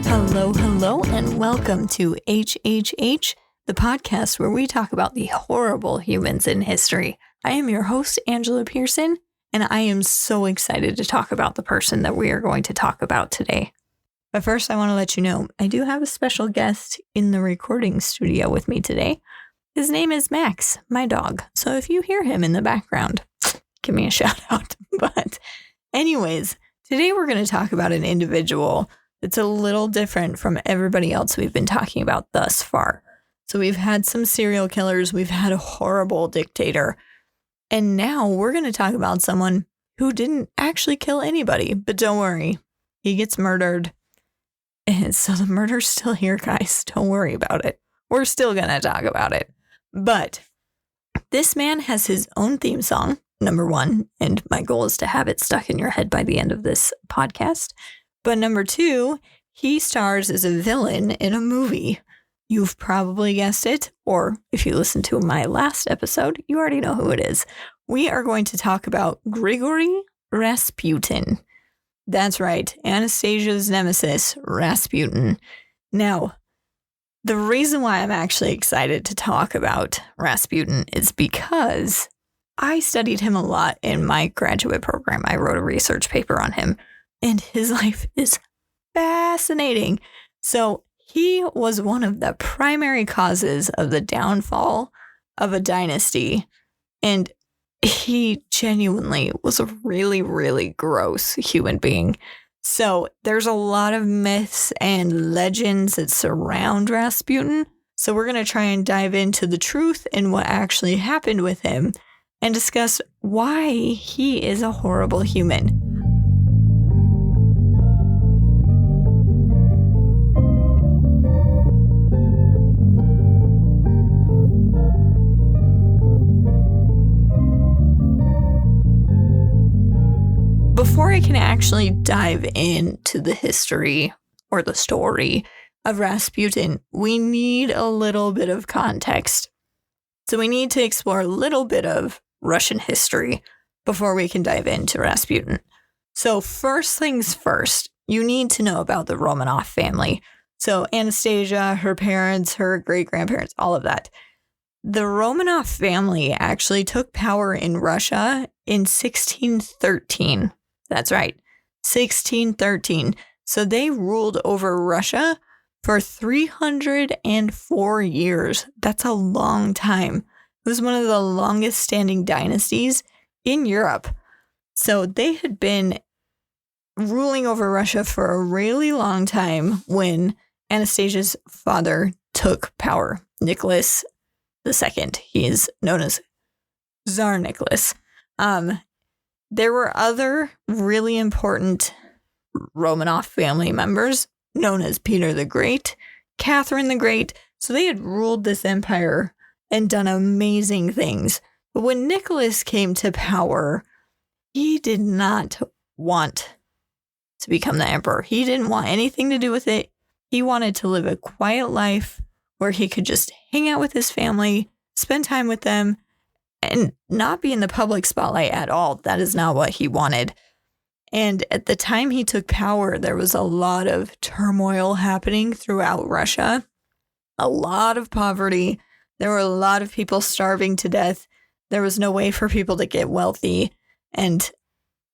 Hello, and welcome to HHH, the podcast where we talk about the horrible humans in history. I am your host, Angela Pearson, and I am so excited to talk about the person that we are going to talk about today. But first, I want to let you know, I do have a special guest in the recording studio with me today. His name is Max, my dog. So if you hear him in the background, give me a shout out. But anyways, today we're going to talk about an individual it's a little different from everybody else we've been talking about thus far. So we've had some serial killers, we've had a horrible dictator, and now we're going to talk about someone who didn't actually kill anybody. But don't worry, he gets murdered. And so the murder's still here, guys. Don't worry about it. We're still going to talk about it. But this man has his own theme song, number one, and my goal is to have it stuck in your head by the end of this podcast. But number two, he stars as a villain in a movie. You've probably guessed it, or if you listened to my last episode, you already know who it is. We are going to talk about Grigory Rasputin. That's right, Anastasia's nemesis, Rasputin. Now, the reason why I'm actually excited to talk about Rasputin is because I studied him a lot in my graduate program. I wrote a research paper on him. And his life is fascinating. So he was one of the primary causes of the downfall of a dynasty. And he genuinely was a really, really gross human being. So there's a lot of myths and legends that surround Rasputin. So we're going to try and dive into the truth and what actually happened with him and discuss why he is a horrible human. Before I can actually dive into the history or the story of Rasputin, we need a little bit of context. So we need to explore a little bit of Russian history before we can dive into Rasputin. So first things first, you need to know about the Romanov family. So Anastasia, her parents, her great-grandparents, all of that. The Romanov family actually took power in Russia in 1613. That's right, 1613. So they ruled over Russia for 304 years. That's a long time. It was one of the longest standing dynasties in Europe. So they had been ruling over Russia for a really long time when Anastasia's father took power, Nicholas II. He is known as Tsar Nicholas. There were other really important Romanov family members known as Peter the Great, Catherine the Great. So they had ruled this empire and done amazing things. But when Nicholas came to power, he did not want to become the emperor. He didn't want anything to do with it. He wanted to live a quiet life where he could just hang out with his family, spend time with them, and not be in the public spotlight at all. That is not what he wanted. And at the time he took power, there was a lot of turmoil happening throughout Russia, a lot of poverty. There were a lot of people starving to death. There was no way for people to get wealthy. And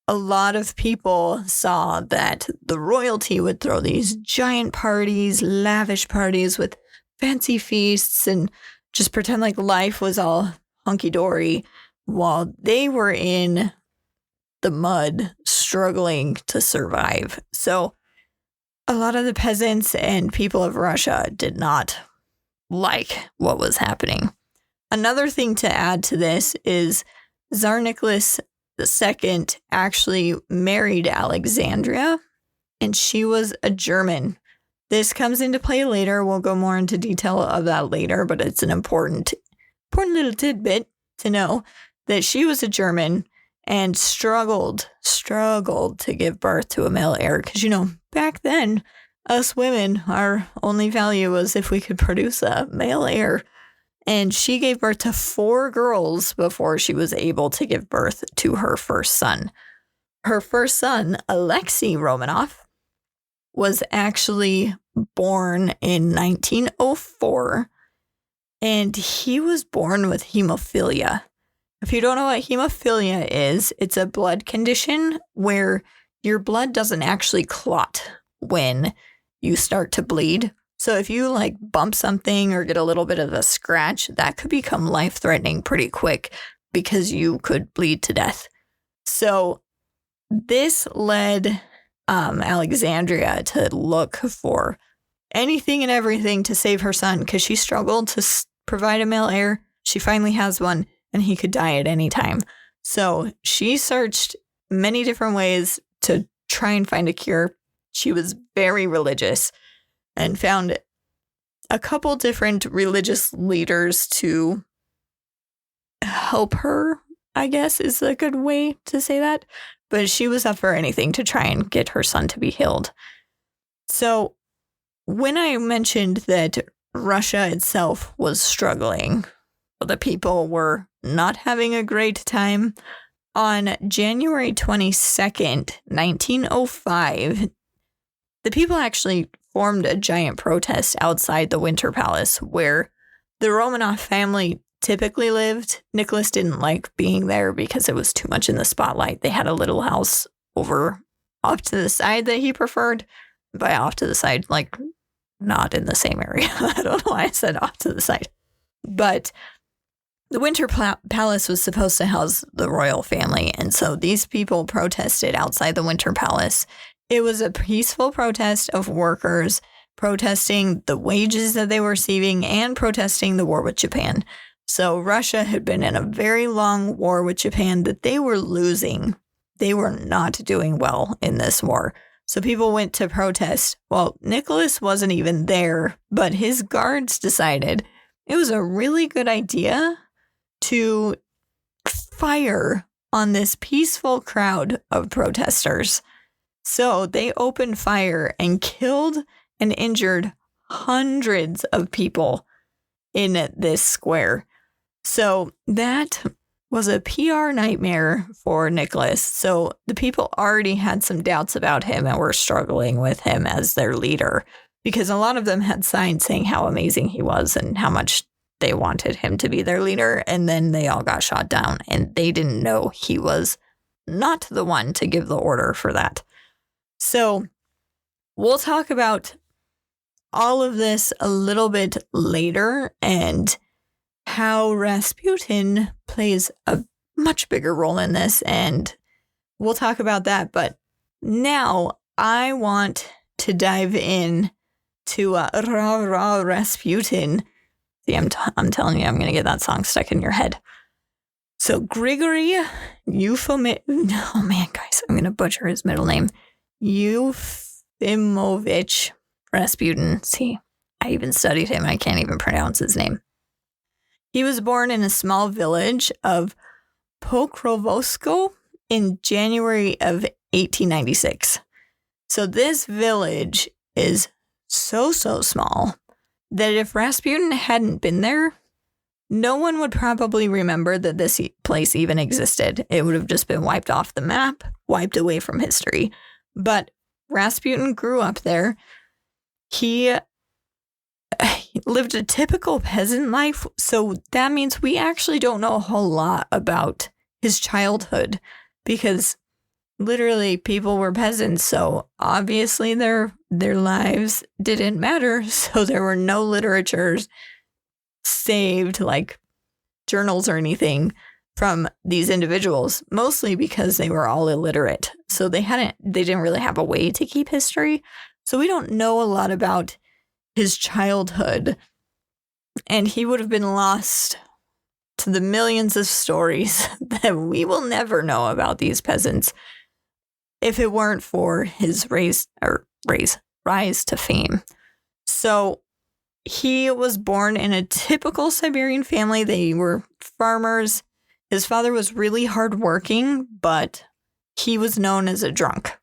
a lot of people saw that the royalty would throw these giant parties, lavish parties with fancy feasts, and just pretend like life was all hunky-dory while they were in the mud struggling to survive. So a lot of the peasants and people of Russia did not like what was happening. Another thing to add to this is Tsar Nicholas II actually married Alexandria, and she was a German. This comes into play later. We'll go more into detail of that later, but it's an important little tidbit to know that she was a German and struggled to give birth to a male heir. Because, back then, us women, our only value was if we could produce a male heir. And she gave birth to 4 girls before she was able to give birth to her first son. Her first son, Alexei Romanov, was actually born in 1904, and he was born with hemophilia. If you don't know what hemophilia is, it's a blood condition where your blood doesn't actually clot when you start to bleed. So if you bump something or get a little bit of a scratch, that could become life-threatening pretty quick because you could bleed to death. So this led Alexandria to look for anything and everything to save her son because she struggled to provide a male heir. She finally has one, and he could die at any time. So she searched many different ways to try and find a cure. She was very religious and found a couple different religious leaders to help her, I guess is a good way to say that. But she was up for anything to try and get her son to be healed. So when I mentioned that Russia itself was struggling, the people were not having a great time, on January 22nd, 1905, the people actually formed a giant protest outside the Winter Palace where the Romanov family typically lived. Nicholas didn't like being there because it was too much in the spotlight. They had a little house over off to the side that he preferred. By off to the side, not in the same area. I don't know why I said off to the side. But the Winter Palace was supposed to house the royal family, and so these people protested outside the Winter Palace. It was a peaceful protest of workers protesting the wages that they were receiving and protesting the war with Japan. So Russia had been in a very long war with Japan that they were losing. They were not doing well in this war. So people went to protest. Well, Nicholas wasn't even there, but his guards decided it was a really good idea to fire on this peaceful crowd of protesters. So they opened fire and killed and injured hundreds of people in this square. So that was a PR nightmare for Nicholas. So the people already had some doubts about him and were struggling with him as their leader because a lot of them had signs saying how amazing he was and how much they wanted him to be their leader. And then they all got shot down and they didn't know he was not the one to give the order for that. So we'll talk about all of this a little bit later and how Rasputin plays a much bigger role in this, and we'll talk about that. But now I want to dive in to Rasputin. See, I'm telling you, I'm going to get that song stuck in your head. So Grigory oh man, guys, I'm going to butcher his middle name. Eufimovich Rasputin. See, I even studied him. I can't even pronounce his name. He was born in a small village of Pokrovosko in January of 1896. So this village is so small that if Rasputin hadn't been there, no one would probably remember that this place even existed. It would have just been wiped off the map, wiped away from history. But Rasputin grew up there. He lived a typical peasant life, so that means we actually don't know a whole lot about his childhood because literally people were peasants, so obviously their lives didn't matter, so there were no literatures saved, like journals or anything, from these individuals, mostly because they were all illiterate, so they didn't really have a way to keep history, so we don't know a lot about his childhood, and he would have been lost to the millions of stories that we will never know about these peasants if it weren't for his rise to fame. So he was born in a typical Siberian family. They were farmers. His father was really hardworking, but he was known as a drunk.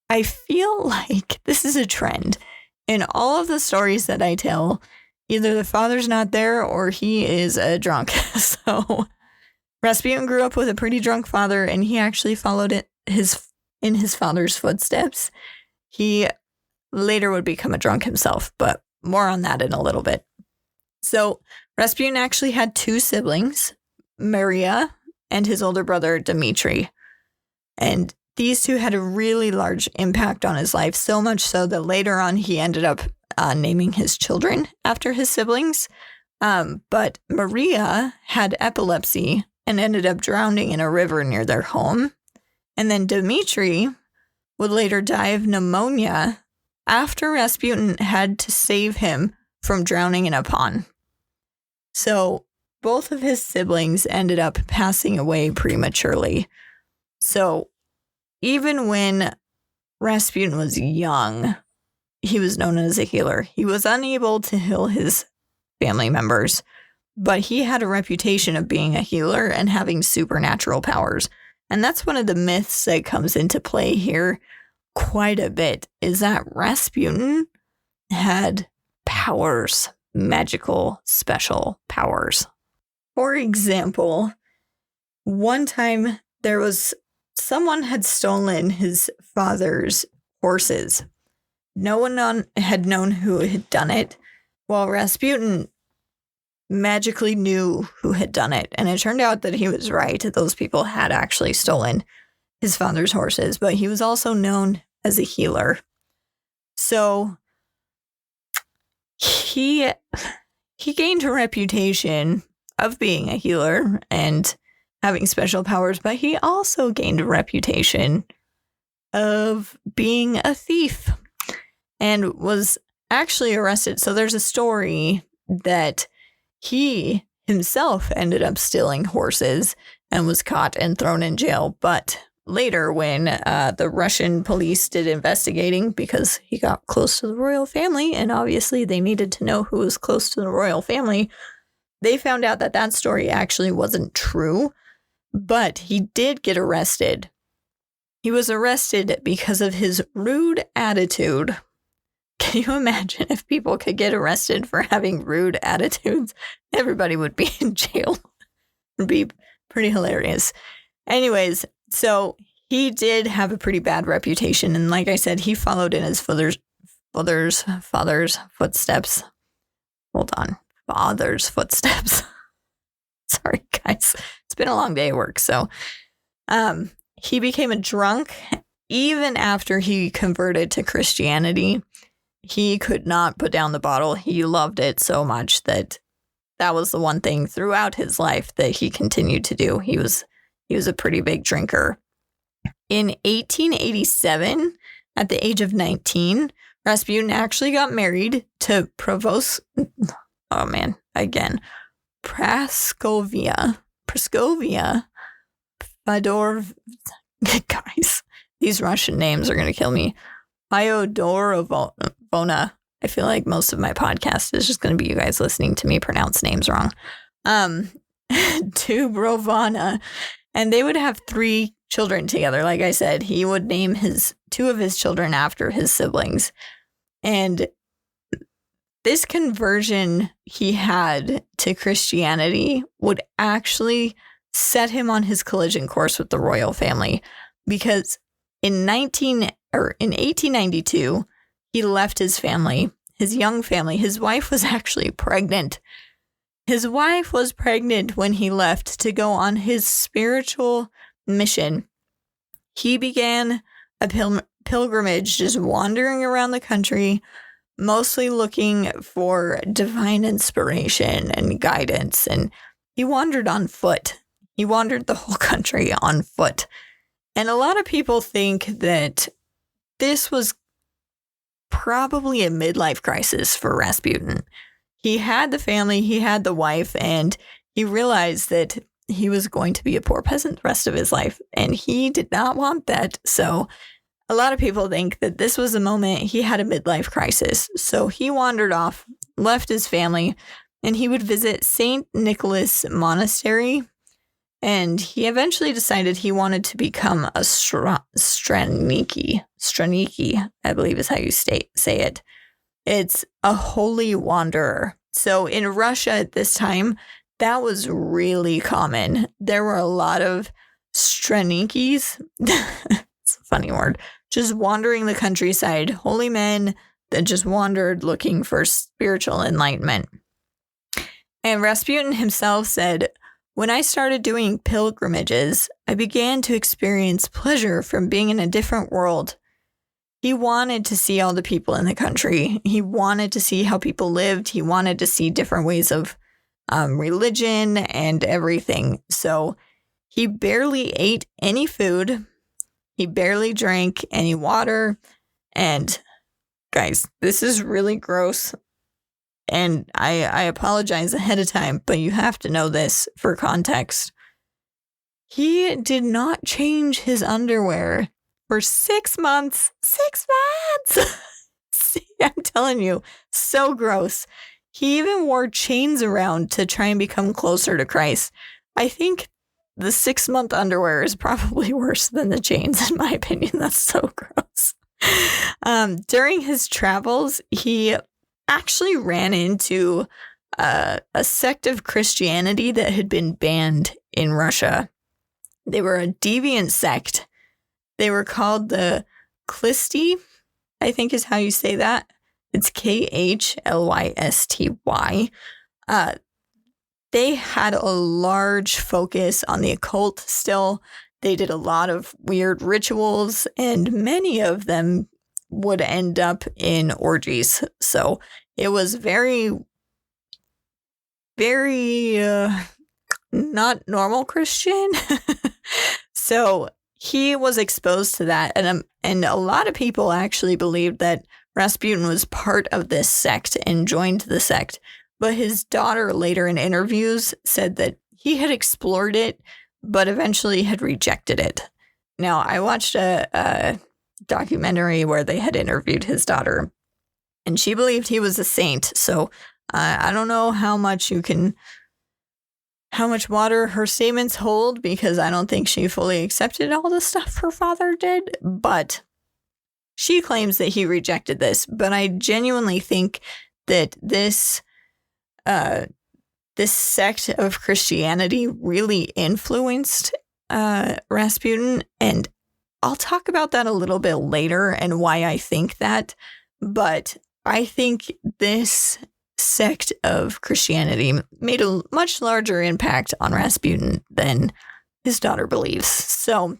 I feel like this is a trend. In all of the stories that I tell, either the father's not there or he is a drunk. So Rasputin grew up with a pretty drunk father, and he actually followed in his father's footsteps. He later would become a drunk himself, but more on that in a little bit. So Rasputin actually had 2 siblings, Maria and his older brother, Dmitri. And these 2 had a really large impact on his life, so much so that later on he ended up naming his children after his siblings. But Maria had epilepsy and ended up drowning in a river near their home. And then Dmitri would later die of pneumonia after Rasputin had to save him from drowning in a pond. So both of his siblings ended up passing away prematurely. So even when Rasputin was young, he was known as a healer. He was unable to heal his family members, but he had a reputation of being a healer and having supernatural powers. And that's one of the myths that comes into play here quite a bit, is that Rasputin had powers, magical, special powers. For example, one time someone had stolen his father's horses. No one had known who had done it, while Rasputin magically knew who had done it. And it turned out that he was right. Those people had actually stolen his father's horses, but he was also known as a healer. So he gained a reputation of being a healer and having special powers, but he also gained a reputation of being a thief and was actually arrested. So there's a story that he himself ended up stealing horses and was caught and thrown in jail. But later, when the Russian police did investigating, because he got close to the royal family, and obviously they needed to know who was close to the royal family, they found out that that story actually wasn't true. But he did get arrested. He was arrested because of his rude attitude. Can you imagine if people could get arrested for having rude attitudes? Everybody would be in jail. It would be pretty hilarious. Anyways, so he did have a pretty bad reputation. And like I said, he followed in his father's footsteps. Hold on. Father's footsteps. Sorry, guys. It's been a long day at work. So he became a drunk even after he converted to Christianity. He could not put down the bottle. He loved it so much that was the one thing throughout his life that he continued to do. He was a pretty big drinker. In 1887, at the age of 19, Rasputin actually got married to Praskovia Fedorov. Guys, these Russian names are going to kill me. Fyodorovna. I feel like most of my podcast is just going to be you guys listening to me pronounce names wrong. Dubrovana. And they would have 3 children together. Like I said, he would name 2 of his children after his siblings. And this conversion he had to Christianity would actually set him on his collision course with the royal family, because in 1892, he left his family, his young family. His wife was actually pregnant. His wife was pregnant when he left to go on his spiritual mission. He began a pilgrimage, just wandering around the country, mostly looking for divine inspiration and guidance. And he wandered on foot. He wandered the whole country on foot. And a lot of people think that this was probably a midlife crisis for Rasputin. He had the family, he had the wife, and he realized that he was going to be a poor peasant the rest of his life. And he did not want that. So a lot of people think that this was the moment he had a midlife crisis. So he wandered off, left his family, and he would visit St. Nicholas Monastery. And he eventually decided he wanted to become a straniki. Straniki, I believe is how you say it. It's a holy wanderer. So in Russia at this time, that was really common. There were a lot of stranikis. It's a funny word. Just wandering the countryside, holy men that just wandered looking for spiritual enlightenment. And Rasputin himself said, "When I started doing pilgrimages, I began to experience pleasure from being in a different world." He wanted to see all the people in the country. He wanted to see how people lived. He wanted to see different ways of religion and everything. So he barely ate any food. He barely drank any water. And guys, this is really gross. And I apologize ahead of time, but you have to know this for context. He did not change his underwear for 6 months. 6 months! See, I'm telling you, so gross. He even wore chains around to try and become closer to Christ. I think the 6-month underwear is probably worse than the chains, in my opinion. That's so gross. During his travels, he actually ran into a sect of Christianity that had been banned in Russia. They were a deviant sect. They were called the Klysty, I think is how you say that. It's Khlysty. They had a large focus on the occult still. They did a lot of weird rituals, and many of them would end up in orgies. So it was very, very not normal Christian. So he was exposed to that. And a lot of people actually believed that Rasputin was part of this sect and joined the sect. But his daughter later in interviews said that he had explored it, but eventually had rejected it. Now, I watched a documentary where they had interviewed his daughter, and she believed he was a saint. So I don't know how much water her statements hold, because I don't think she fully accepted all the stuff her father did. But she claims that he rejected this. But I genuinely think that this sect of Christianity really influenced Rasputin, and I'll talk about that a little bit later and why I think that. But I think this sect of Christianity made a much larger impact on Rasputin than his daughter believes. So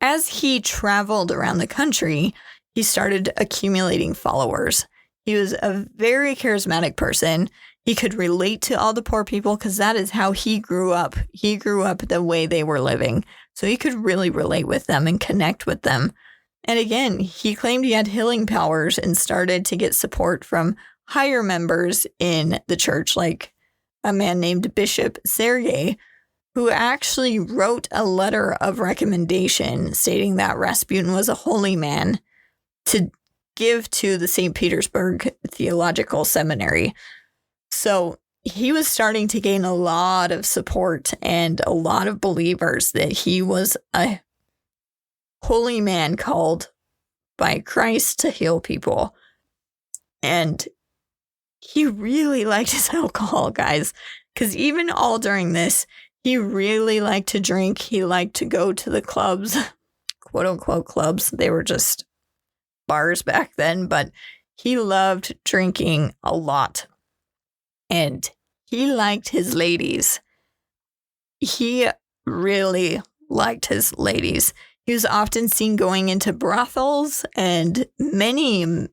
as he traveled around the country, he started accumulating followers. He was a very charismatic person. He could relate to all the poor people because that is how he grew up. He grew up the way they were living. So he could really relate with them and connect with them. And again, he claimed he had healing powers and started to get support from higher members in the church, like a man named Bishop Sergei, who actually wrote a letter of recommendation stating that Rasputin was a holy man to give to the St. Petersburg Theological Seminary. So he was starting to gain a lot of support and a lot of believers that he was a holy man called by Christ to heal people. And he really liked his alcohol, guys, because even all during this, he really liked to drink. He liked to go to the clubs, quote unquote clubs. They were just bars back then, but he loved drinking a lot. And he liked his ladies. He really liked his ladies. He was often seen going into brothels, and many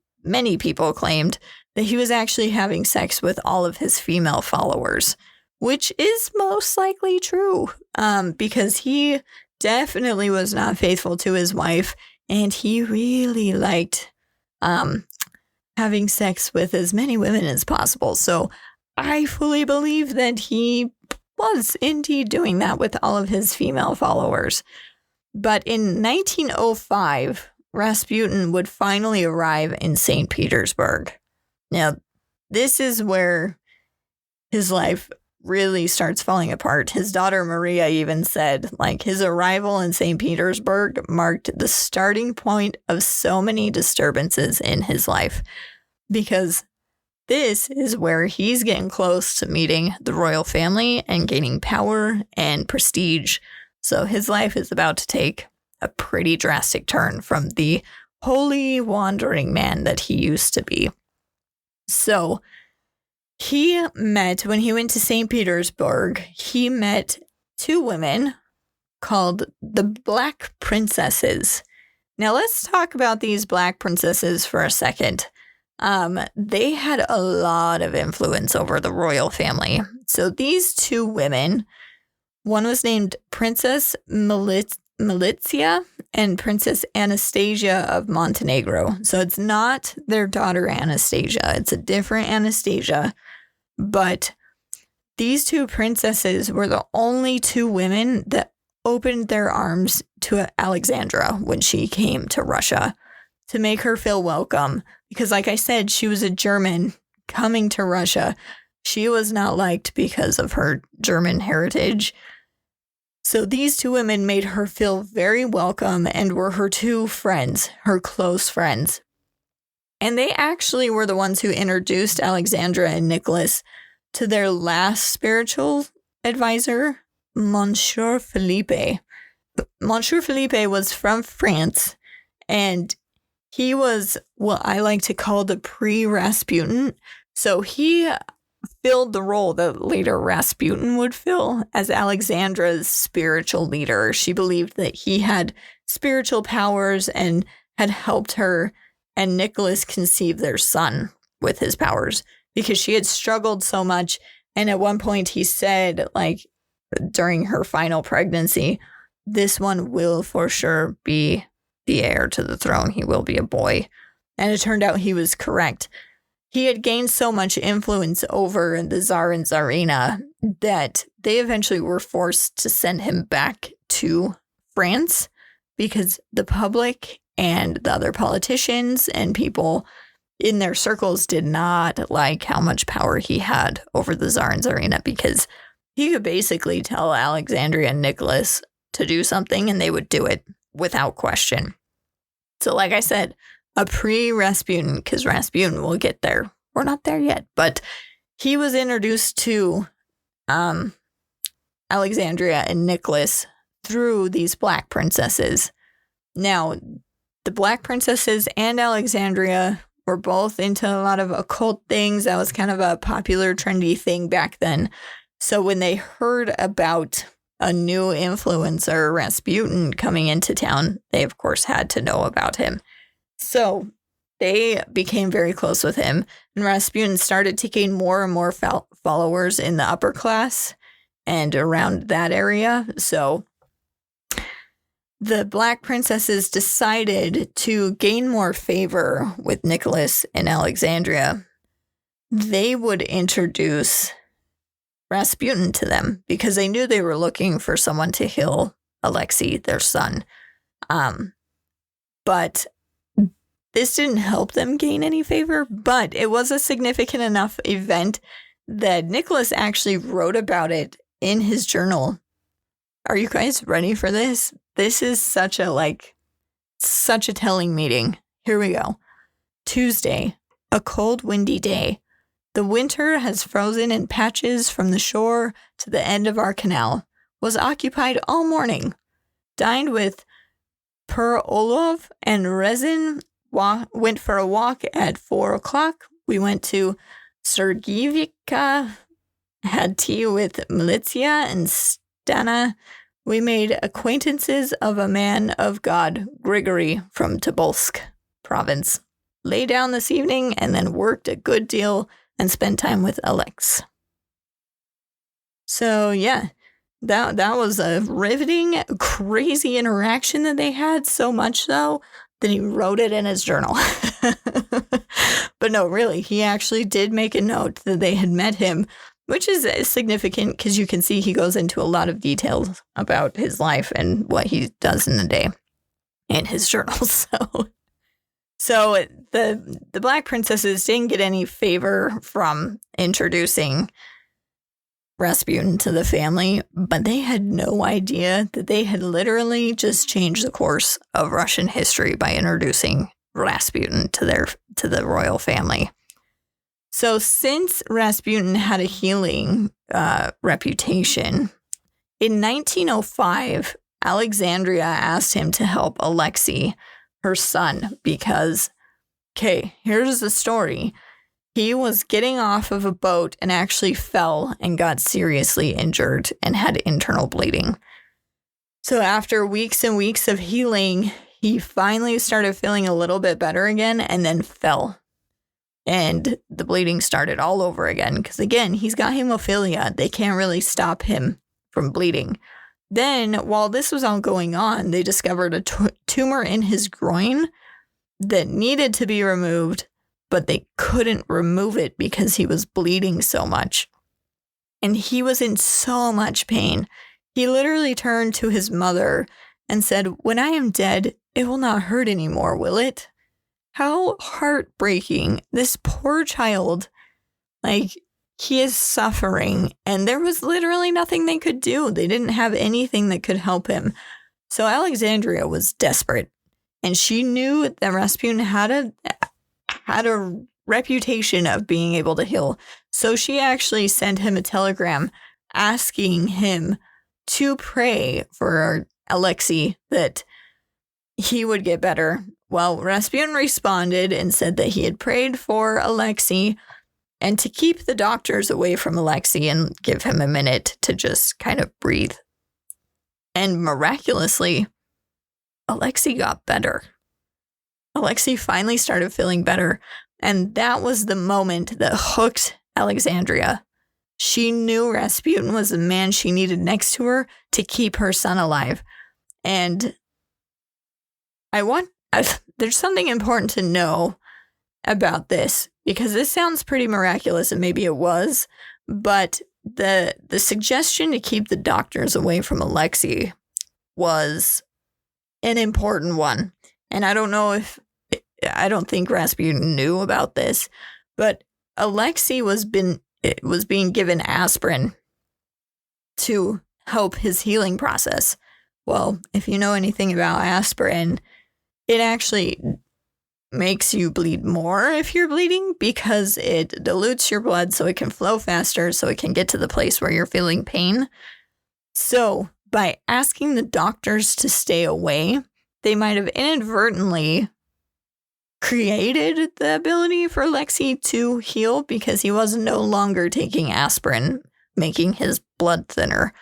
people claimed that he was actually having sex with all of his female followers, which is most likely true, because he definitely was not faithful to his wife, and he really liked having sex with as many women as possible. So I fully believe that he was indeed doing that with all of his female followers. But in 1905, Rasputin would finally arrive in St. Petersburg. Now, this is where his life really starts falling apart. His daughter Maria even said, like, his arrival in St. Petersburg marked the starting point of so many disturbances in his life, because this is where he's getting close to meeting the royal family and gaining power and prestige. So his life is about to take a pretty drastic turn from the holy wandering man that he used to be. So he met, when he went to St. Petersburg, he met two women called the Black Princesses. Now let's talk about these Black Princesses for a second. They had a lot of influence over the royal family. So these two women, one was named Princess Militia and Princess Anastasia of Montenegro. So it's not their daughter Anastasia. It's a different Anastasia. But these two princesses were the only two women that opened their arms to Alexandra when she came to Russia to make her feel welcome. Because like I said, she was a German coming to Russia. She was not liked because of her German heritage. So these two women made her feel very welcome and were her two friends, her close friends. And they actually were the ones who introduced Alexandra and Nicholas to their last spiritual advisor, Monsieur Philippe. Monsieur Philippe was from France, and he was what I like to call the pre-Rasputin. So he filled the role that later Rasputin would fill as Alexandra's spiritual leader. She believed that he had spiritual powers and had helped her and Nicholas conceive their son with his powers, because she had struggled so much. And at one point he said, like, during her final pregnancy, this one will for sure be the heir to the throne. He will be a boy. And it turned out he was correct. He had gained so much influence over the Tsar and Czarina that they eventually were forced to send him back to France, because the public and the other politicians and people in their circles did not like how much power he had over the Tsar and Czarina, because he could basically tell Alexandria and Nicholas to do something and they would do it without question. So like I said, a pre-Rasputin, because Rasputin will get there. We're not there yet, but he was introduced to Alexandria and Nicholas through these Black Princesses. Now, the Black Princesses and Alexandria were both into a lot of occult things. That was kind of a popular, trendy thing back then. So when they heard about a new influencer, Rasputin, coming into town, they, of course, had to know about him. So they became very close with him. And Rasputin started to gain more and more followers in the upper class and around that area. So the Black Princesses decided to gain more favor with Nicholas and Alexandria. They would introduce Rasputin to them because they knew they were looking for someone to heal Alexei, their son. But this didn't help them gain any favor, but it was a significant enough event that Nicholas actually wrote about it in his journal. Are you guys ready for this? This is such a telling meeting. Here we go. Tuesday, a cold, windy day. The winter has frozen in patches from the shore to the end of our canal. Was occupied all morning. Dined with Per Olov and Rezin. Went for a walk at 4 o'clock. We went to Sergeyevka. Had tea with Militia and Stana. We made acquaintances of a man of God, Grigory, from Tobolsk province. Lay down this evening and then worked a good deal and spent time with Alex. So, yeah, that was a riveting, crazy interaction that they had, so much so that he wrote it in his journal. But no, really, he actually did make a note that they had met him, which is significant because you can see he goes into a lot of details about his life and what he does in the day in his journals. So the Black Princesses didn't get any favor from introducing Rasputin to the family, but they had no idea that they had literally just changed the course of Russian history by introducing Rasputin to the royal family. So since Rasputin had a healing reputation, in 1905, Alexandria asked him to help Alexei, her son, because, okay, here's the story. He was getting off of a boat and actually fell and got seriously injured and had internal bleeding. So after weeks and weeks of healing, he finally started feeling a little bit better again and then fell. And the bleeding started all over again because, again, he's got hemophilia. They can't really stop him from bleeding. Then, while this was all going on, they discovered a tumor in his groin that needed to be removed, but they couldn't remove it because he was bleeding so much. And he was in so much pain. He literally turned to his mother and said, "When I am dead, it will not hurt anymore, will it?" How heartbreaking. This poor child, he is suffering, and there was literally nothing they could do. They didn't have anything that could help him. So Alexandria was desperate, and she knew that Rasputin had a reputation of being able to heal. So she actually sent him a telegram asking him to pray for Alexei that he would get better. Well, Rasputin responded and said that he had prayed for Alexei and to keep the doctors away from Alexei and give him a minute to just kind of breathe. And miraculously, Alexei got better. Alexei finally started feeling better, and that was the moment that hooked Alexandria. She knew Rasputin was the man she needed next to her to keep her son alive. And there's something important to know about this, because this sounds pretty miraculous, and maybe it was, but the suggestion to keep the doctors away from Alexei was an important one. And I don't think Rasputin knew about this, but Alexei was being given aspirin to help his healing process. Well, if you know anything about aspirin, it actually makes you bleed more if you're bleeding because it dilutes your blood so it can flow faster, so it can get to the place where you're feeling pain. So by asking the doctors to stay away, they might have inadvertently created the ability for Alexei to heal because he was no longer taking aspirin, making his blood thinner.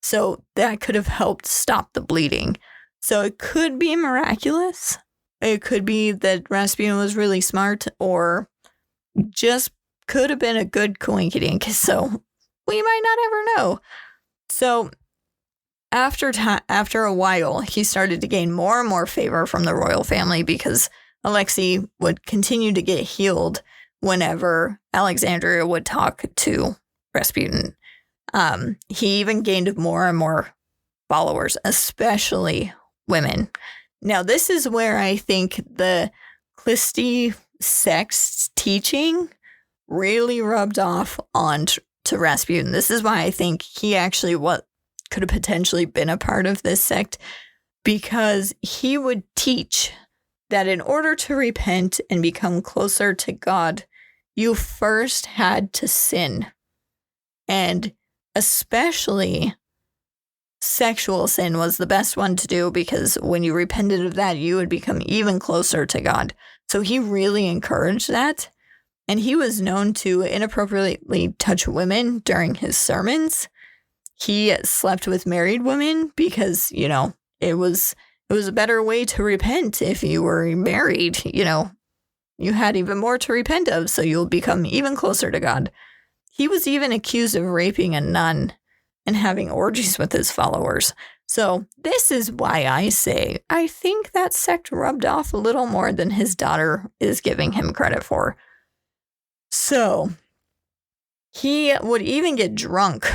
So that could have helped stop the bleeding. So it could be miraculous. It could be that Rasputin was really smart, or just could have been a good coinkydink. So we might not ever know. So after a while, he started to gain more and more favor from the royal family because Alexei would continue to get healed whenever Alexandria would talk to Rasputin. He even gained more and more followers, especially women. Now, this is where I think the Christie sect's teaching really rubbed off to Rasputin. This is why I think he actually could have potentially been a part of this sect, because he would teach that in order to repent and become closer to God, you first had to sin. And especially sexual sin was the best one to do, because when you repented of that, you would become even closer to God. So he really encouraged that. And he was known to inappropriately touch women during his sermons. He slept with married women because, it was a better way to repent if you were married. You had even more to repent of, so you'll become even closer to God. He was even accused of raping a nun and having orgies with his followers. So this is why I say I think that sect rubbed off a little more than his daughter is giving him credit for. So he would even get drunk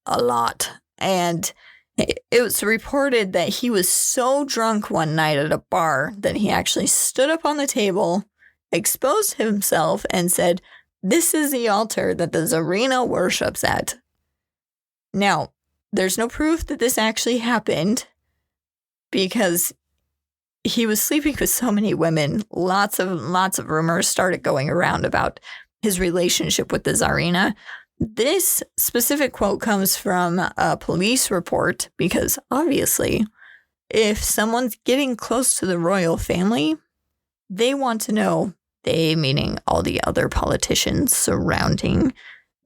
a lot. And it was reported that he was so drunk one night at a bar that he actually stood up on the table, exposed himself, and said, "This is the altar that the Czarina worships at." Now, there's no proof that this actually happened because he was sleeping with so many women. Lots of rumors started going around about his relationship with the Tsarina. This specific quote comes from a police report because obviously, if someone's getting close to the royal family, they want to know, they meaning all the other politicians surrounding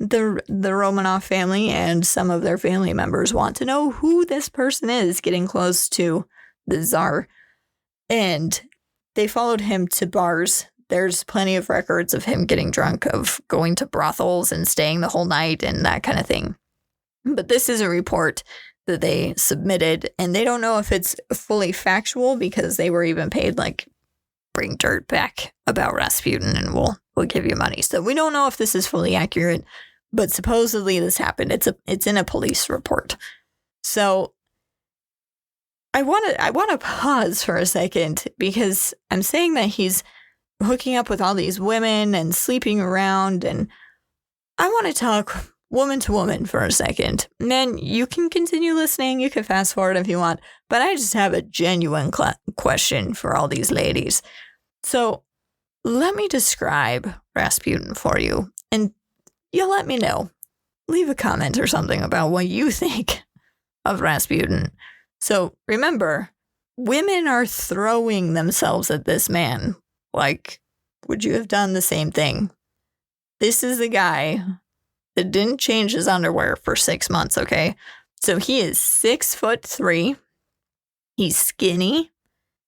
the Romanov family and some of their family members want to know who this person is getting close to the Tsar. And they followed him to bars. There's plenty of records of him getting drunk, of going to brothels and staying the whole night and that kind of thing. But this is a report that they submitted, and they don't know if it's fully factual because they were even paid, like, bring dirt back about Rasputin and we'll give you money. So we don't know if this is fully accurate, but supposedly this happened. It's in a police report. So I want to pause for a second because I'm saying that he's hooking up with all these women and sleeping around, and I want to talk woman to woman for a second. And then you can continue listening. You can fast forward if you want, but I just have a genuine question for all these ladies. So let me describe Rasputin for you, and you'll let me know. Leave a comment or something about what you think of Rasputin. So remember, women are throwing themselves at this man. Like, would you have done the same thing? This is a guy that didn't change his underwear for 6 months, okay? So he is 6'3". He's skinny.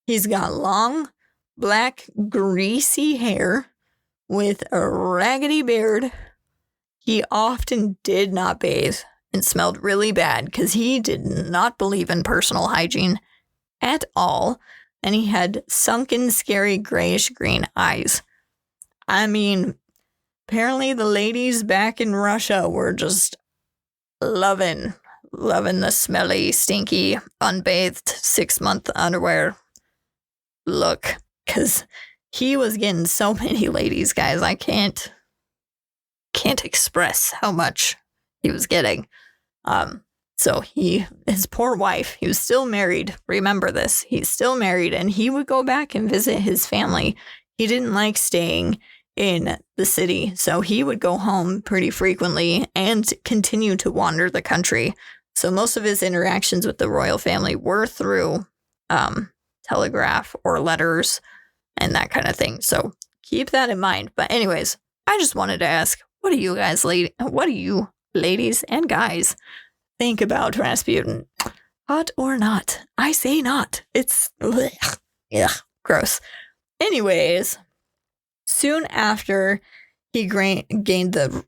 He's got long, black, greasy hair with a raggedy beard. He often did not bathe and smelled really bad because he did not believe in personal hygiene at all. And he had sunken, scary, grayish-green eyes. I mean, apparently the ladies back in Russia were just loving the smelly, stinky, unbathed 6-month underwear look. Because he was getting so many ladies, guys. I can't express how much he was getting. So his poor wife, he was still married. Remember this. He's still married, and he would go back and visit his family. He didn't like staying in the city, so he would go home pretty frequently and continue to wander the country. So most of his interactions with the royal family were through telegraph or letters and that kind of thing. So keep that in mind. But anyways, I just wanted to ask, what do you ladies and guys think about Rasputin? Hot or not? I say not. It's gross. Anyways, soon after he gained the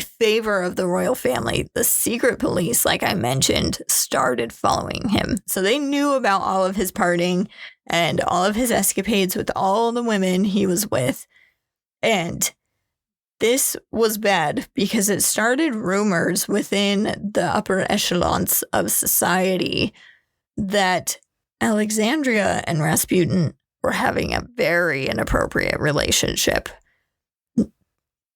favor of the royal family, the secret police, like I mentioned, started following him. So they knew about all of his partying and all of his escapades with all the women he was with. And this was bad because it started rumors within the upper echelons of society that Alexandria and Rasputin were having a very inappropriate relationship.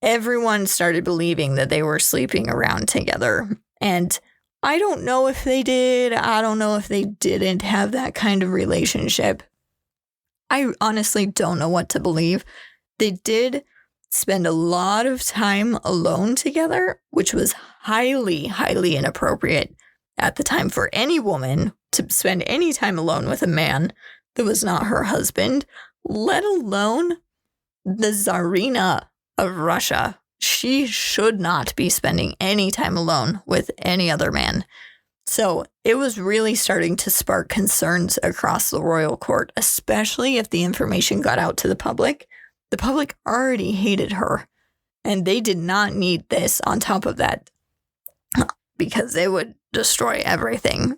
Everyone started believing that they were sleeping around together. And I don't know if they did. I don't know if they didn't have that kind of relationship. I honestly don't know what to believe. They did spend a lot of time alone together, which was highly, highly inappropriate at the time for any woman to spend any time alone with a man that was not her husband, let alone the Tsarina of Russia. She should not be spending any time alone with any other man. So it was really starting to spark concerns across the royal court, especially if the information got out to the public. The public already hated her, and they did not need this on top of that because it would destroy everything.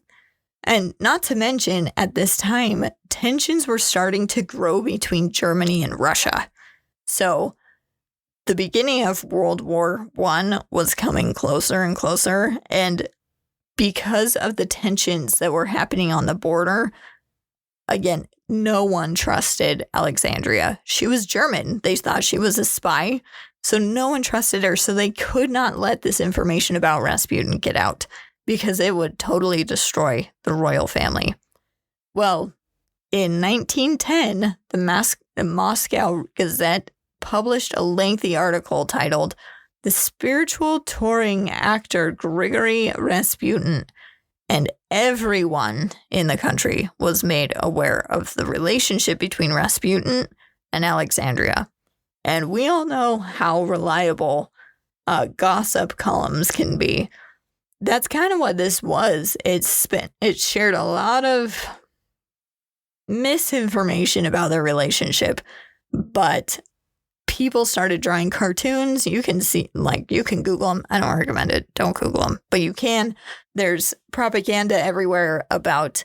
And not to mention, at this time, tensions were starting to grow between Germany and Russia. So the beginning of World War I was coming closer and closer, and because of the tensions that were happening on the border, again, no one trusted Alexandria. She was German. They thought she was a spy. So no one trusted her, so they could not let this information about Rasputin get out because it would totally destroy the royal family. Well, in 1910, the Moscow Gazette published a lengthy article titled "The Spiritual Touring Actor Grigory Rasputin," and everyone in the country was made aware of the relationship between Rasputin and Alexandria. And we all know how reliable gossip columns can be. That's kind of what this was. It shared a lot of misinformation about their relationship, but people started drawing cartoons. You can see, you can Google them. I don't recommend it. Don't Google them, but you can. There's propaganda everywhere about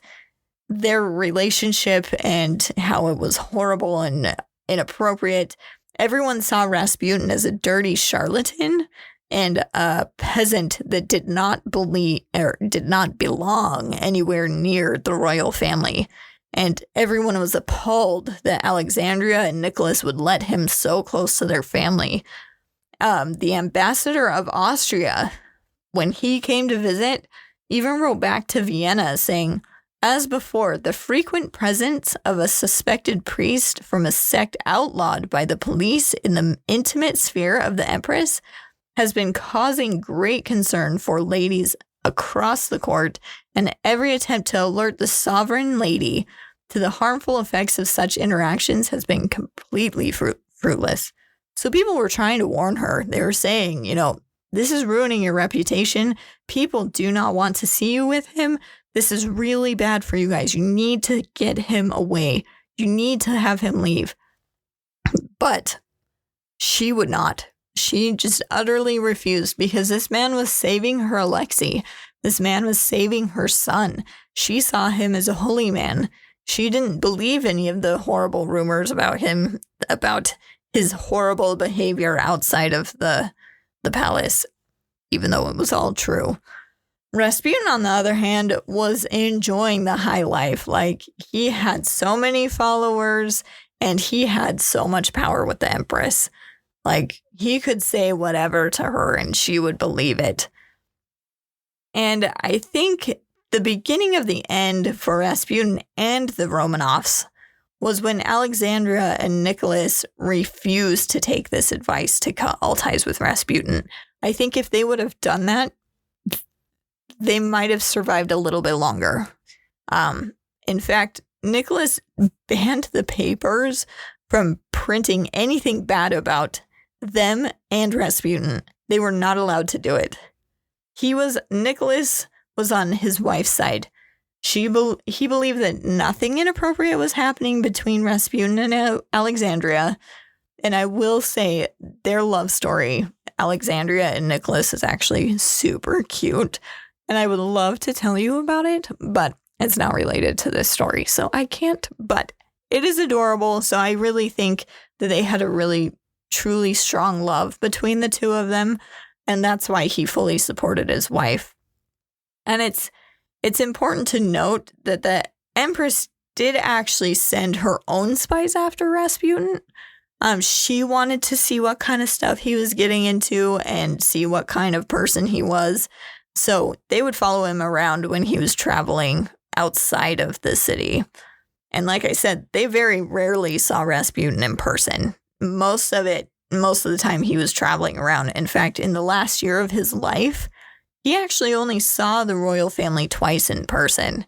their relationship and how it was horrible and inappropriate. Everyone saw Rasputin as a dirty charlatan and a peasant that did not belong anywhere near the royal family. And everyone was appalled that Alexandria and Nicholas would let him so close to their family. The ambassador of Austria, when he came to visit, even wrote back to Vienna saying, "As before, the frequent presence of a suspected priest from a sect outlawed by the police in the intimate sphere of the Empress has been causing great concern for ladies across the court, and every attempt to alert the sovereign lady to the harmful effects of such interactions has been completely fruitless." So people were trying to warn her. They were saying, this is ruining your reputation. People do not want to see you with him. This is really bad for you guys. You need to get him away. You need to have him leave. But she would not. She just utterly refused because this man was saving her Alexei. This man was saving her son. She saw him as a holy man. She didn't believe any of the horrible rumors about him, about his horrible behavior outside of the palace, even though it was all true. Rasputin, on the other hand, was enjoying the high life. He had so many followers and he had so much power with the Empress. He could say whatever to her and she would believe it. And I think the beginning of the end for Rasputin and the Romanovs was when Alexandria and Nicholas refused to take this advice to cut all ties with Rasputin. I think if they would have done that, they might have survived a little bit longer. In fact, Nicholas banned the papers from printing anything bad about them and Rasputin. They were not allowed to do it. Nicholas was on his wife's side. He believed that nothing inappropriate was happening between Rasputin and Alexandria. And I will say their love story, Alexandria and Nicholas, is actually super cute. And I would love to tell you about it, but it's not related to this story, so I can't. But it is adorable, so I really think that they had a really, truly strong love between the two of them, and that's why he fully supported his wife. And it's important to note that the Empress did actually send her own spies after Rasputin. She wanted to see what kind of stuff he was getting into and see what kind of person he was. So they would follow him around when he was traveling outside of the city. And like I said, they very rarely saw Rasputin in person. Most of the time he was traveling around. In fact, in the last year of his life, he actually only saw the royal family twice in person.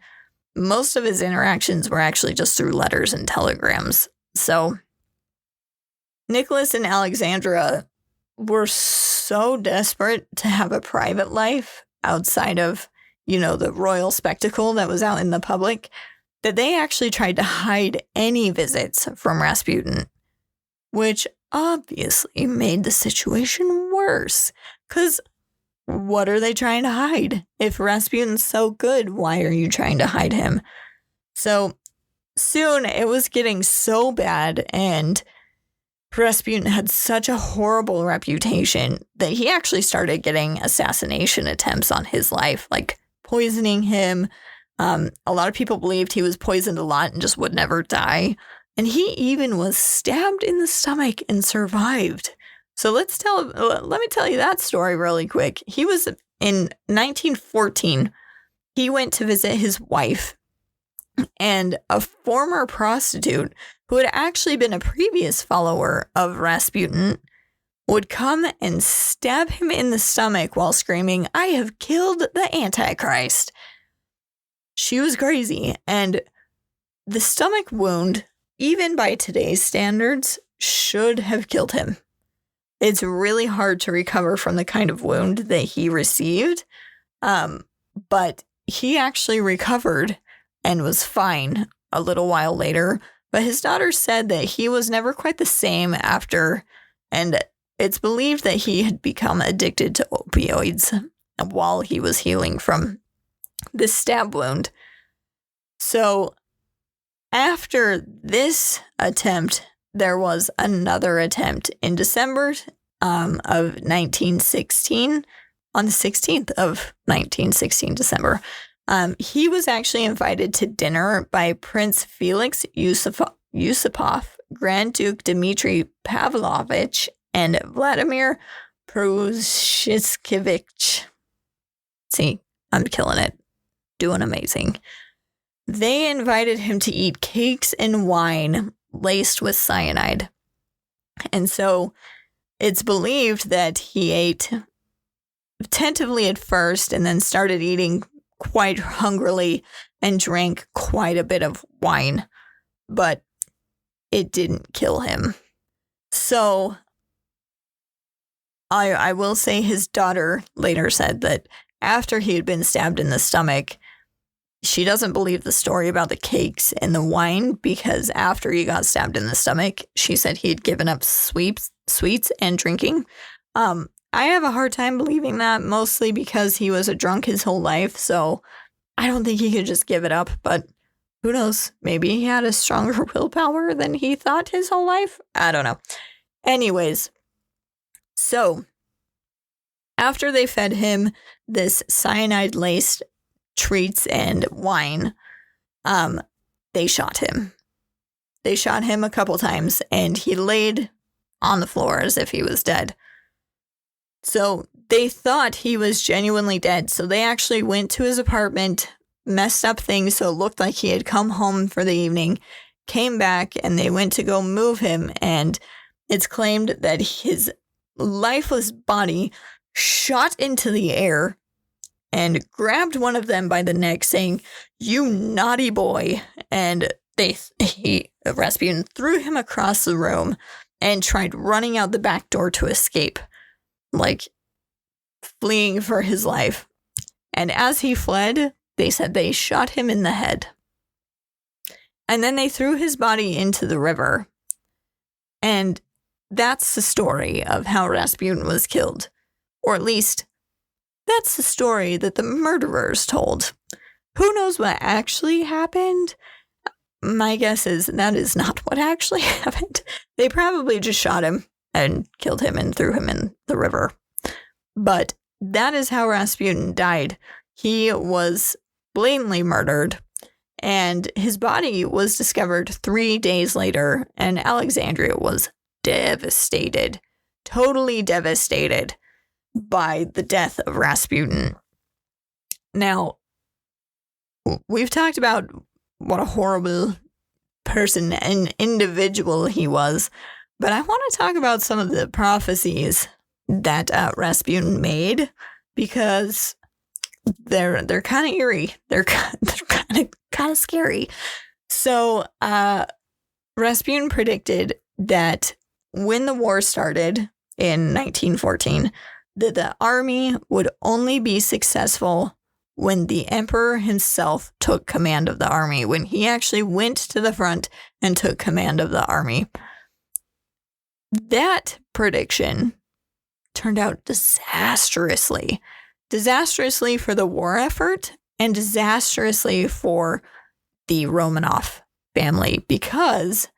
Most of his interactions were actually just through letters and telegrams. So Nicholas and Alexandra were so desperate to have a private life outside of, the royal spectacle that was out in the public, that they actually tried to hide any visits from Rasputin, which obviously made the situation worse. Because what are they trying to hide? If Rasputin's so good, why are you trying to hide him? So soon it was getting so bad, and Rasputin had such a horrible reputation that he actually started getting assassination attempts on his life, like poisoning him. A lot of people believed he was poisoned a lot and just would never die. And he even was stabbed in the stomach and survived. So let me tell you that story really quick. He was in 1914. He went to visit his wife, and a former prostitute who had actually been a previous follower of Rasputin would come and stab him in the stomach while screaming, "I have killed the Antichrist." She was crazy, and the stomach wound, even by today's standards, should have killed him. It's really hard to recover from the kind of wound that he received, but he actually recovered and was fine a little while later. But his daughter said that he was never quite the same after, and it's believed that he had become addicted to opioids while he was healing from this stab wound. So after this attempt, there was another attempt in December of 1916, on the 16th of 1916, December. He was actually invited to dinner by Prince Felix Yusupov, Grand Duke Dmitry Pavlovich, and Vladimir Prushkevich. See, I'm killing it. Doing amazing. They invited him to eat cakes and wine laced with cyanide. And so it's believed that he ate tentatively at first and then started eating quite hungrily and drank quite a bit of wine, but it didn't kill him. So I will say his daughter later said that after he had been stabbed in the stomach, she doesn't believe the story about the cakes and the wine, because after he got stabbed in the stomach, she said he had given up sweets and drinking. I have a hard time believing that, mostly because he was a drunk his whole life, so I don't think he could just give it up, but who knows? Maybe he had a stronger willpower than he thought his whole life? I don't know. Anyways, so after they fed him this cyanide-laced treats and wine, they shot him. They shot him a couple times, and he laid on the floor as if he was dead. So they thought he was genuinely dead, so they actually went to his apartment, messed up things so it looked like he had come home for the evening, came back, and they went to go move him, and it's claimed that his lifeless body shot into the air and grabbed one of them by the neck, saying, "You naughty boy," and Rasputin threw him across the room and tried running out the back door to escape, like fleeing for his life. And as he fled, they said they shot him in the head. And then they threw his body into the river. And that's the story of how Rasputin was killed. Or at least, that's the story that the murderers told. Who knows what actually happened? My guess is that is not what actually happened. They probably just shot him and killed him and threw him in the river. But that is how Rasputin died. He was blatantly murdered, and his body was discovered 3 days later, and Alexandria was devastated, totally devastated by the death of Rasputin. Now, we've talked about what a horrible person and individual he was, but I want to talk about some of the prophecies that Rasputin made, because they're kind of eerie. They're kind of scary. So Rasputin predicted that when the war started in 1914, that the army would only be successful when the emperor himself took command of the army, when he actually went to the front and took command of the army. That prediction turned out disastrously for the war effort and disastrously for the Romanov family, because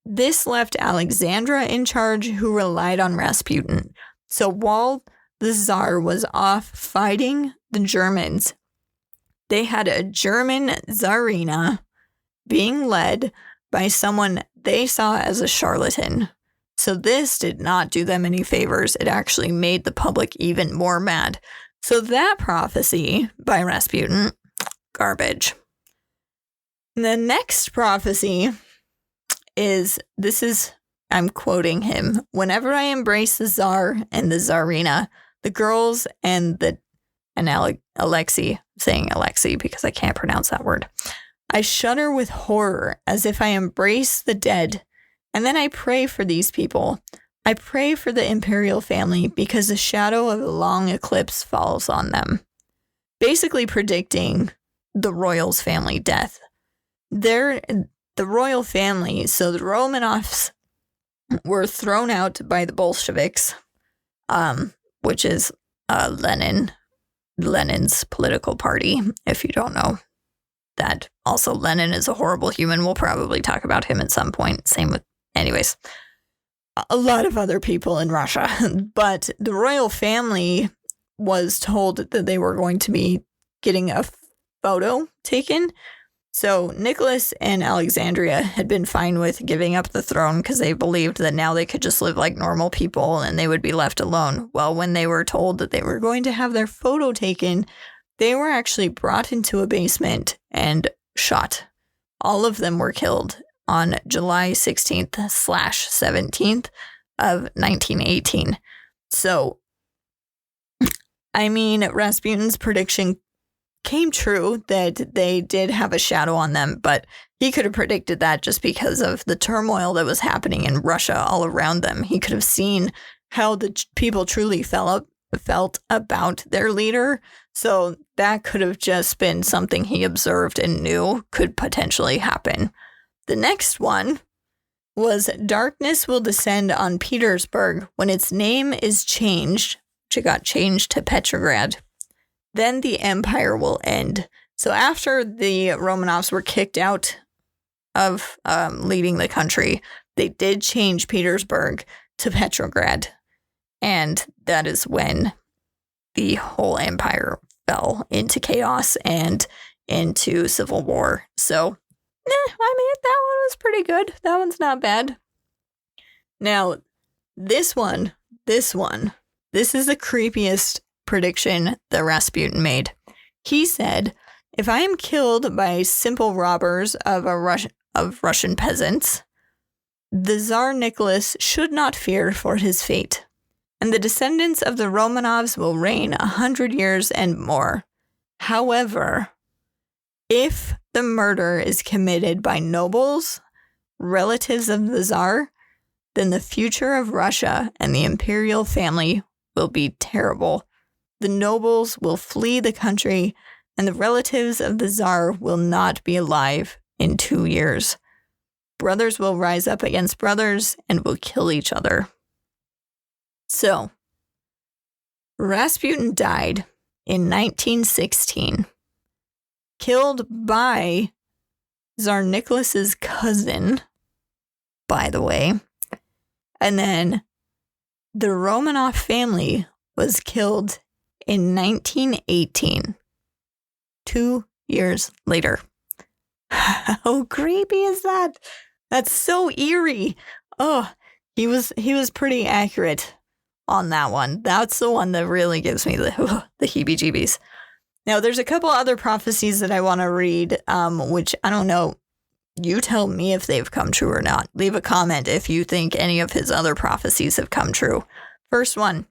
this left Alexandra in charge, who relied on Rasputin. So while the Tsar was off fighting the Germans, they had a German Czarina being led by someone they saw as a charlatan, So this did not do them any favors. It actually made the public even more mad. So that prophecy by Rasputin, garbage. The next prophecy is, I'm quoting him, "Whenever I embrace the Tsar and the Tsarina, the girls and Alexei, saying Alexei because I can't pronounce that word, I shudder with horror as if I embrace the dead. And then I pray for these people. I pray for the imperial family because the shadow of a long eclipse falls on them." Basically predicting the royals' family death. The royal family, so the Romanovs were thrown out by the Bolsheviks, which is Lenin's political party, if you don't know that. Also, Lenin is a horrible human. We'll probably talk about him at some point. Same with, anyways, a lot of other people in Russia. But the royal family was told that they were going to be getting a photo taken. So Nicholas and Alexandria had been fine with giving up the throne because they believed that now they could just live like normal people and they would be left alone. Well, when they were told that they were going to have their photo taken, they were actually brought into a basement and shot. All of them were killed on July 16th/17th of 1918. So, I mean, Rasputin's prediction came true that they did have a shadow on them, but he could have predicted that just because of the turmoil that was happening in Russia all around them. He could have seen how the people truly felt about their leader. So that could have just been something he observed and knew could potentially happen. The next one was, "Darkness will descend on Petersburg when its name is changed," which it got changed to Petrograd. "Then the empire will end." So after the Romanovs were kicked out of leading the country, they did change Petersburg to Petrograd. And that is when the whole empire fell into chaos and into civil war. So, I mean, that one was pretty good. That one's not bad. Now, this is the creepiest prediction that Rasputin made. He said, "If I am killed by simple robbers of Russian peasants, the Tsar Nicholas should not fear for his fate, and the descendants of the Romanovs will reign 100 years and more. However, if the murder is committed by nobles, relatives of the Tsar, then the future of Russia and the imperial family will be terrible. The nobles will flee the country, and the relatives of the Tsar will not be alive in 2 years. Brothers will rise up against brothers and will kill each other." So, Rasputin died in 1916, killed by Tsar Nicholas's cousin, by the way, and then the Romanov family was killed in 1918, 2 years later. How creepy is that? That's so eerie. Oh, he was pretty accurate on that one. That's the one that really gives me the heebie-jeebies. Now, there's a couple other prophecies that I want to read, which I don't know. You tell me if they've come true or not. Leave a comment if you think any of his other prophecies have come true. First one.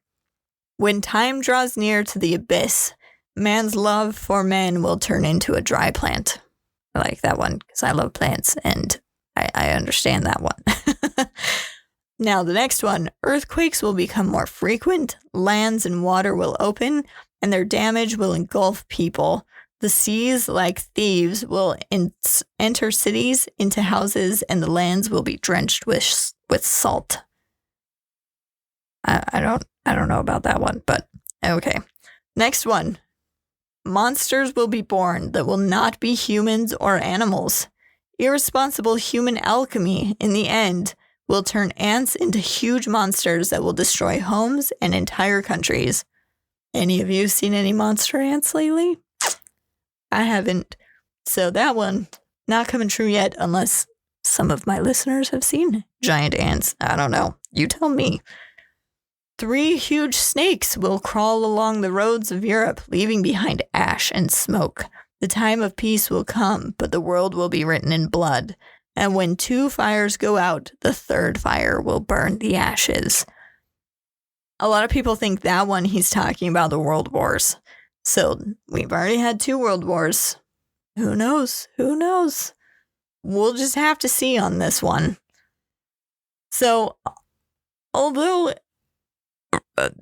"When time draws near to the abyss, man's love for men will turn into a dry plant." I like that one because I love plants and I understand that one. Now, the next one. "Earthquakes will become more frequent, lands and water will open, and their damage will engulf people. The seas, like thieves, will enter cities, into houses, and the lands will be drenched with salt." I don't know about that one, but okay. Next one. "Monsters will be born that will not be humans or animals. Irresponsible human alchemy, in the end, will turn ants into huge monsters that will destroy homes and entire countries." Any of you seen any monster ants lately? I haven't. So that one, not coming true yet, unless some of my listeners have seen giant ants. I don't know. You tell me. 3 huge snakes will crawl along the roads of Europe, leaving behind ash and smoke. The time of peace will come, but the world will be written in blood. And when 2 fires go out, the 3rd fire will burn the ashes. A lot of people think that one he's talking about the world wars. So we've already had 2 world wars. Who knows? Who knows? We'll just have to see on this one. So, although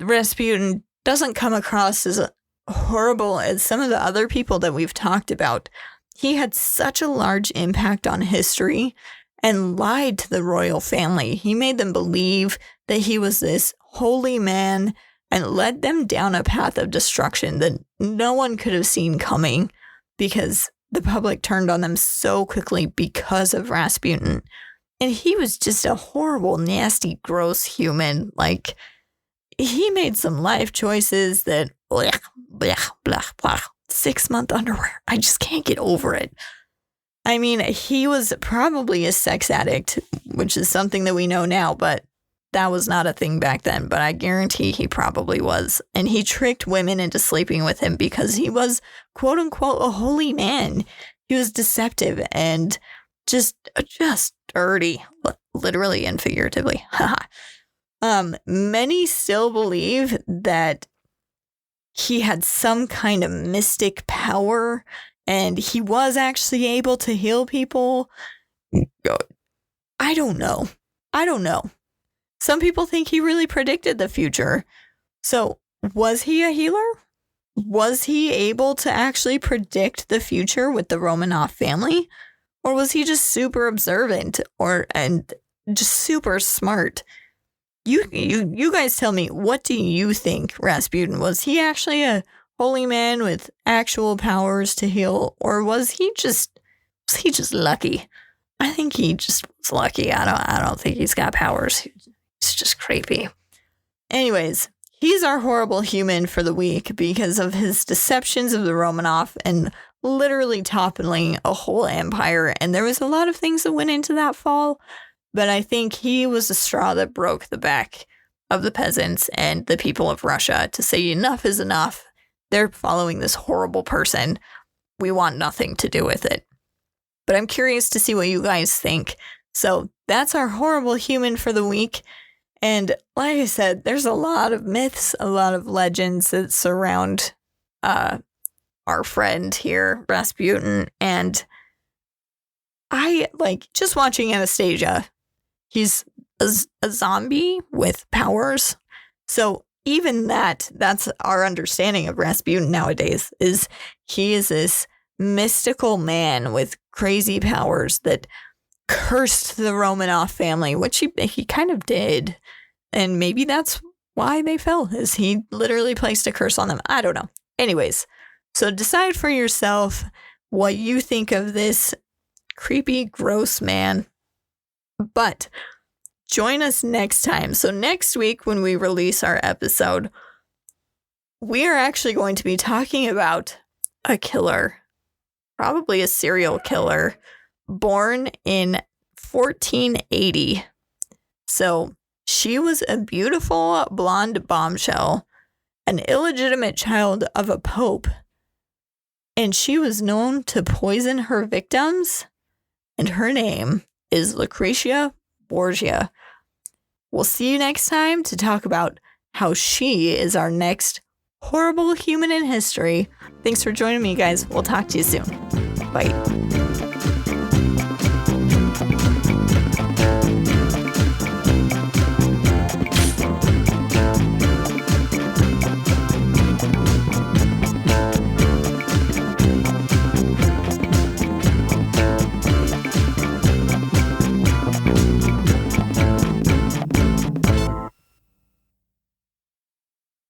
Rasputin doesn't come across as horrible as some of the other people that we've talked about, he had such a large impact on history and lied to the royal family. He made them believe that he was this holy man and led them down a path of destruction that no one could have seen coming because the public turned on them so quickly because of Rasputin. And he was just a horrible, nasty, gross human. Like, he made some life choices that, blah, blah, blah, blah. 6-month underwear. I just can't get over it. I mean, he was probably a sex addict, which is something that we know now, but that was not a thing back then. But I guarantee he probably was. And he tricked women into sleeping with him because he was, quote unquote, a holy man. He was deceptive and just dirty, literally and figuratively. Many still believe that he had some kind of mystic power and he was actually able to heal people. I don't know. Some people think he really predicted the future. So was he a healer? Was he able to actually predict the future with the Romanov family? Or was he just super observant and just super smart? You guys tell me, what do you think Rasputin was? He actually a holy man with actual powers to heal, or was he just lucky? I think he just was lucky. I don't think he's got powers. He's just creepy. Anyways, he's our horrible human for the week because of his deceptions of the Romanov and literally toppling a whole empire. And there was a lot of things that went into that fall. But I think he was the straw that broke the back of the peasants and the people of Russia to say enough is enough. They're following this horrible person. We want nothing to do with it. But I'm curious to see what you guys think. So that's our horrible human for the week. And like I said, there's a lot of myths, a lot of legends that surround our friend here, Rasputin. And I like just watching Anastasia. He's a zombie with powers. So even that's our understanding of Rasputin nowadays, is he is this mystical man with crazy powers that cursed the Romanov family, which he kind of did. And maybe that's why they fell, is he literally placed a curse on them. I don't know. Anyways, so decide for yourself what you think of this creepy, gross man. But join us next time. So next week when we release our episode, we are actually going to be talking about a killer, probably a serial killer, born in 1480. So she was a beautiful blonde bombshell, an illegitimate child of a pope, and she was known to poison her victims, and her name is Lucretia Borgia. We'll see you next time to talk about how she is our next horrible human in history. Thanks for joining me, guys. We'll talk to you soon. Bye.